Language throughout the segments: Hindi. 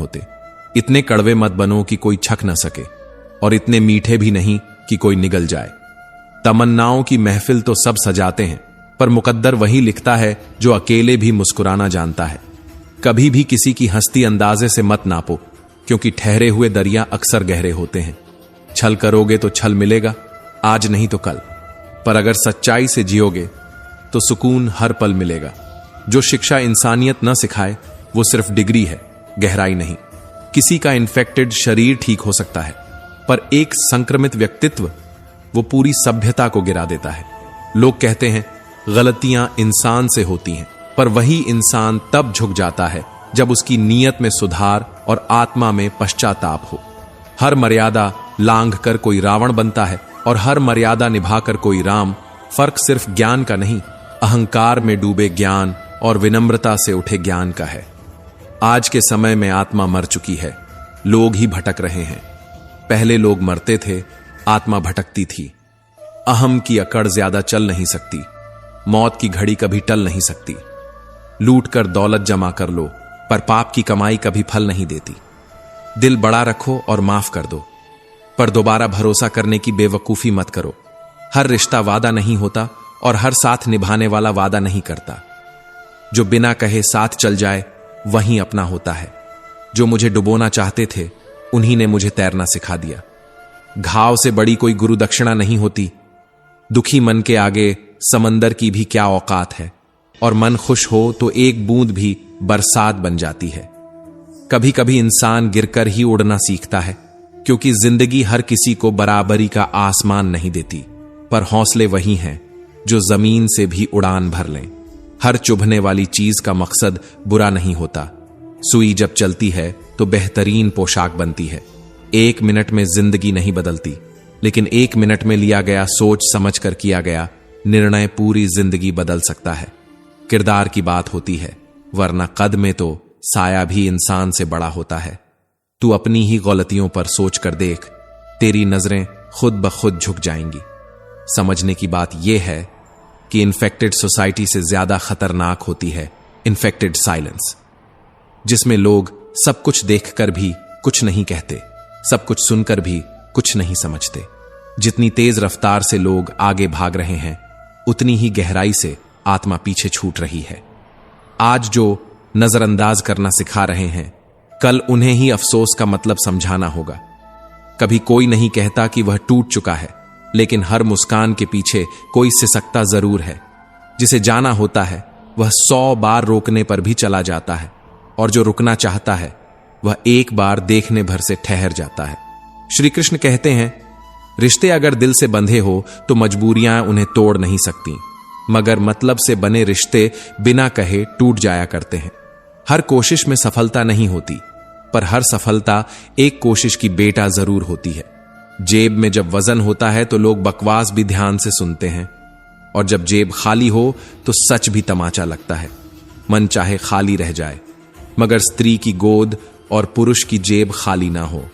होते। इतने कड़वे मत बनो कि कोई छक न सके, और इतने मीठे भी नहीं कि कोई निगल जाए। तमन्नाओं की महफिल तो सब सजाते हैं, पर मुकद्दर वही लिखता है जो अकेले भी मुस्कुराना जानता है। कभी भी किसी की हंसती अंदाजे से मत नापो, क्योंकि ठहरे हुए दरिया अक्सर गहरे होते हैं। छल करोगे तो छल मिलेगा, आज नहीं तो कल, पर अगर सच्चाई से जियोगे तो सुकून हर पल मिलेगा। जो शिक्षा इंसानियत न सिखाए वो सिर्फ डिग्री है, गहराई नहीं। किसी का इन्फेक्टेड शरीर ठीक हो सकता है, पर एक संक्रमित व्यक्तित्व वो पूरी सभ्यता को गिरा देता है। लोग कहते हैं गलतियां इंसान से होती हैं, पर वही इंसान तब झुक जाता है जब उसकी नीयत में सुधार और आत्मा में पश्चाताप हो। हर मर्यादा लांघ कर कोई रावण बनता है, और हर मर्यादा निभाकर कोई राम। फर्क सिर्फ ज्ञान का नहीं, अहंकार में डूबे ज्ञान और विनम्रता से उठे ज्ञान का है। आज के समय में आत्मा मर चुकी है, लोग ही भटक रहे हैं। पहले लोग मरते थे, आत्मा भटकती थी। अहम की अकड़ ज्यादा चल नहीं सकती, मौत की घड़ी कभी टल नहीं सकती। लूट कर दौलत जमा कर लो, पर पाप की कमाई कभी फल नहीं देती। दिल बड़ा रखो और माफ कर दो, पर दोबारा भरोसा करने की बेवकूफी मत करो। हर रिश्ता वादा नहीं होता, और हर साथ निभाने वाला वादा नहीं करता। जो बिना कहे साथ चल जाए वही अपना होता है। जो मुझे डुबोना चाहते थे उन्हीं ने मुझे तैरना सिखा दिया। घाव से बड़ी कोई गुरु दक्षिणा नहीं होती। दुखी मन के आगे समंदर की भी क्या औकात है, और मन खुश हो तो एक बूंद भी बरसात बन जाती है। कभी कभी इंसान गिरकर ही उड़ना सीखता है, क्योंकि जिंदगी हर किसी को बराबरी का आसमान नहीं देती, पर हौसले वही हैं जो जमीन से भी उड़ान भर लें। हर चुभने वाली चीज का मकसद बुरा नहीं होता। सुई जब चलती है तो बेहतरीन पोशाक बनती है। 1 मिनट में जिंदगी नहीं बदलती, लेकिन 1 मिनट में लिया गया सोच समझ कर किया गया निर्णय पूरी जिंदगी बदल सकता है। किरदार की बात होती है, वरना कद में तो साया भी इंसान से बड़ा होता है। तू अपनी ही गलतियों पर सोच कर देख, तेरी नजरें खुद ब खुद झुक जाएंगी। समझने की बात यह है कि इन्फेक्टेड सोसाइटी से ज्यादा खतरनाक होती है इन्फेक्टेड साइलेंस, जिसमें लोग सब कुछ देखकर भी कुछ नहीं कहते, सब कुछ सुनकर भी कुछ नहीं समझते। जितनी तेज रफ्तार से लोग आगे भाग रहे हैं, उतनी ही गहराई से आत्मा पीछे छूट रही है। आज जो नजरअंदाज करना सिखा रहे हैं, कल उन्हें ही अफसोस का मतलब समझाना होगा। कभी कोई नहीं कहता कि वह टूट चुका है, लेकिन हर मुस्कान के पीछे कोई सिसकता जरूर है। जिसे जाना होता है वह 100 बार रोकने पर भी चला जाता है, और जो रुकना चाहता है वह एक बार देखने भर से ठहर जाता है। श्री कृष्ण कहते हैं, रिश्ते अगर दिल से बंधे हो तो मजबूरियां उन्हें तोड़ नहीं सकती, मगर मतलब से बने रिश्ते बिना कहे टूट जाया करते हैं। हर कोशिश में सफलता नहीं होती, पर हर सफलता एक कोशिश की बेटा जरूर होती है। जेब में जब वजन होता है तो लोग बकवास भी ध्यान से सुनते हैं, और जब जेब खाली हो तो सच भी तमाचा लगता है। मन चाहे खाली रह जाए, मगर स्त्री की गोद और पुरुष की जेब खाली ना हो,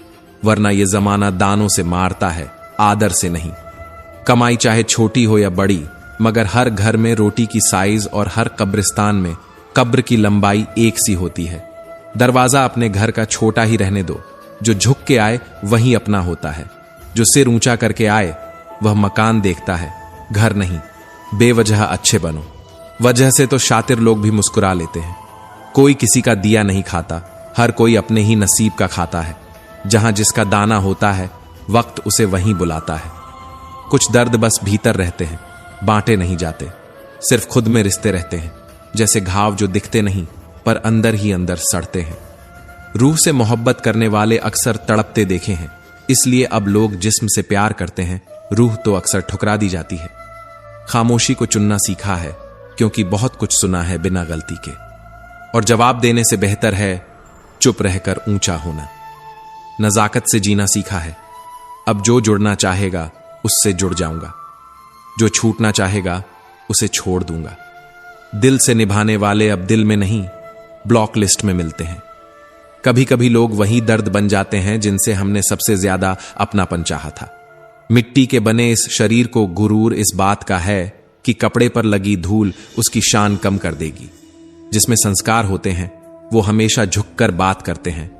वरना यह जमाना दानों से मारता है, आदर से नहीं। कमाई चाहे छोटी हो या बड़ी, मगर हर घर में रोटी की साइज और हर कब्रिस्तान में कब्र की लंबाई एक सी होती है। दरवाजा अपने घर का छोटा ही रहने दो, जो झुक के आए वही अपना होता है। जो सिर ऊंचा करके आए वह मकान देखता है, घर नहीं। बेवजह अच्छे बनो, वजह से तो शातिर लोग भी मुस्कुरा लेते हैं। कोई किसी का दिया नहीं खाता, हर कोई अपने ही नसीब का खाता है। जहां जिसका दाना होता है, वक्त उसे वहीं बुलाता है। कुछ दर्द बस भीतर रहते हैं, बांटे नहीं जाते, सिर्फ खुद में रिश्ते रहते हैं। जैसे घाव जो दिखते नहीं, पर अंदर ही अंदर सड़ते हैं। रूह से मोहब्बत करने वाले अक्सर तड़पते देखे हैं, इसलिए अब लोग जिस्म से प्यार करते हैं, रूह तो अक्सर ठुकरा दी जाती है। खामोशी को चुनना सीखा है, क्योंकि बहुत कुछ सुना है बिना गलती के, और जवाब देने से बेहतर है चुप रहकर ऊंचा होना। नजाकत से जीना सीखा है, अब जो जुड़ना चाहेगा उससे जुड़ जाऊंगा, जो छूटना चाहेगा उसे छोड़ दूंगा। दिल से निभाने वाले अब दिल में नहीं, ब्लॉक लिस्ट में मिलते हैं। कभी कभी लोग वही दर्द बन जाते हैं जिनसे हमने सबसे ज्यादा अपनापन चाहा था। मिट्टी के बने इस शरीर को गुरूर इस बात का है कि कपड़े पर लगी धूल उसकी शान कम कर देगी। जिसमें संस्कार होते हैं वो हमेशा झुककर बात करते हैं,